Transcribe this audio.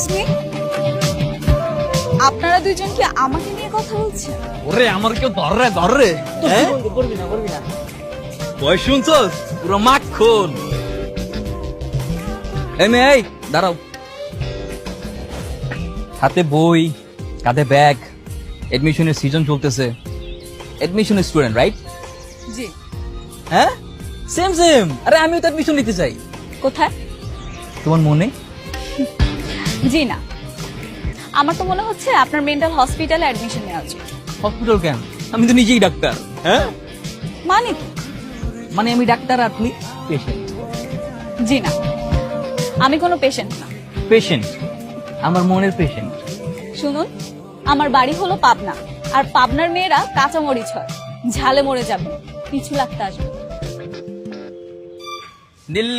Excuse me, আপনারা দুইজন কি আমাকে নিয়ে কথা বলছেন? ওরে আমার কেউ ধর রে বয় শুনছস পুরো মাখন। এই মেয়ে এই দাঁড়াও, হাতে বই কাঁধে ব্যাগ, এডমিশনের সিজন চলতেছে, এডমিশনের স্টুডেন্ট রাইট? জি। হ্যাঁ সেম সেম, আরে আমিও তো এডমিশন নিতে চাই। কোথায়? তোমার মনে? জি না, আমার তো মনে হচ্ছে আপনার মেন্টাল হসপিটালে অ্যাডমিশন নেওয়া উচিত। হসপিটাল কেন? আমি তো নিজেই ডাক্তার। হ্যাঁ মানে কি? মানে আমি ডাক্তার আর তুমি পেশেন্ট। জি না, আমি কোনো পেশেন্ট না। পেশেন্ট, আমার মনের পেশেন্ট। শুনুন, আমার বাড়ি হলো পাবনা, আর পাবনার মেয়েরা কাঁচা মরিচ হয়, ঝালে মরে যাবে, পিছু লাগতে আসবে। দিল্লি